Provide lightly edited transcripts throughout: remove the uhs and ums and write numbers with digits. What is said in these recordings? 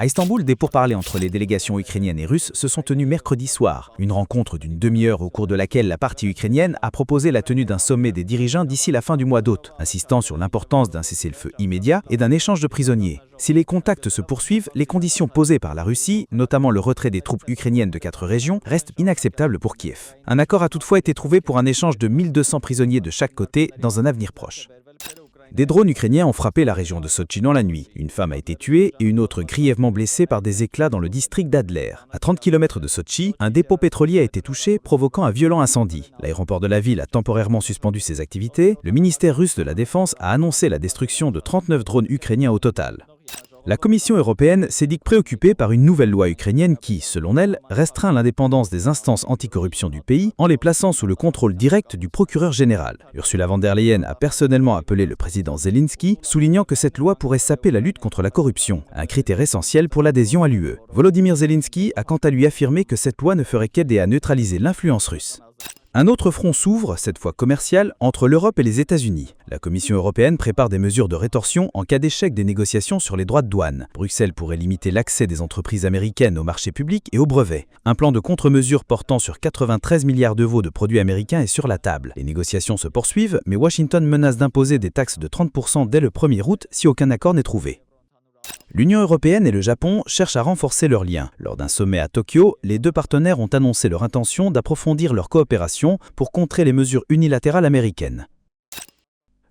À Istanbul, des pourparlers entre les délégations ukrainiennes et russes se sont tenus mercredi soir. Une rencontre d'une demi-heure au cours de laquelle la partie ukrainienne a proposé la tenue d'un sommet des dirigeants d'ici la fin du mois d'août, insistant sur l'importance d'un cessez-le-feu immédiat et d'un échange de prisonniers. Si les contacts se poursuivent, les conditions posées par la Russie, notamment le retrait des troupes ukrainiennes de 4 régions, restent inacceptables pour Kiev. Un accord a toutefois été trouvé pour un échange de 1200 prisonniers de chaque côté dans un avenir proche. Des drones ukrainiens ont frappé la région de Sotchi dans la nuit. Une femme a été tuée et une autre grièvement blessée par des éclats dans le district d'Adler. À 30 km de Sotchi, un dépôt pétrolier a été touché, provoquant un violent incendie. L'aéroport de la ville a temporairement suspendu ses activités. Le ministère russe de la Défense a annoncé la destruction de 39 drones ukrainiens au total. La Commission européenne s'est dite préoccupée par une nouvelle loi ukrainienne qui, selon elle, restreint l'indépendance des instances anticorruption du pays en les plaçant sous le contrôle direct du procureur général. Ursula von der Leyen a personnellement appelé le président Zelensky, soulignant que cette loi pourrait saper la lutte contre la corruption, un critère essentiel pour l'adhésion à l'UE. Volodymyr Zelensky a quant à lui affirmé que cette loi ne ferait qu'aider à neutraliser l'influence russe. Un autre front s'ouvre, cette fois commercial, entre l'Europe et les États-Unis. La Commission européenne prépare des mesures de rétorsion en cas d'échec des négociations sur les droits de douane. Bruxelles pourrait limiter l'accès des entreprises américaines aux marchés publics et aux brevets. Un plan de contre-mesures portant sur 93 milliards d'euros de produits américains est sur la table. Les négociations se poursuivent, mais Washington menace d'imposer des taxes de 30% dès le 1er août si aucun accord n'est trouvé. L'Union européenne et le Japon cherchent à renforcer leurs liens. Lors d'un sommet à Tokyo, les deux partenaires ont annoncé leur intention d'approfondir leur coopération pour contrer les mesures unilatérales américaines.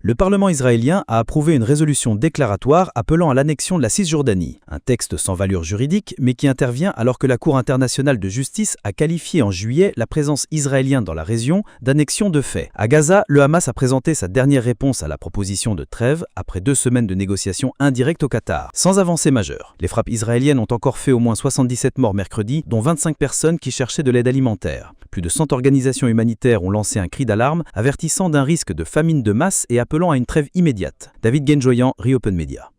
Le Parlement israélien a approuvé une résolution déclaratoire appelant à l'annexion de la Cisjordanie, un texte sans valeur juridique mais qui intervient alors que la Cour internationale de justice a qualifié en juillet la présence israélienne dans la région d'annexion de fait. À Gaza, le Hamas a présenté sa dernière réponse à la proposition de trêve après 2 semaines de négociations indirectes au Qatar, sans avancée majeure. Les frappes israéliennes ont encore fait au moins 77 morts mercredi, dont 25 personnes qui cherchaient de l'aide alimentaire. Plus de 100 organisations humanitaires ont lancé un cri d'alarme, avertissant d'un risque de famine de masse et appelant à une trêve immédiate. David Genjoyan, Reopen Media.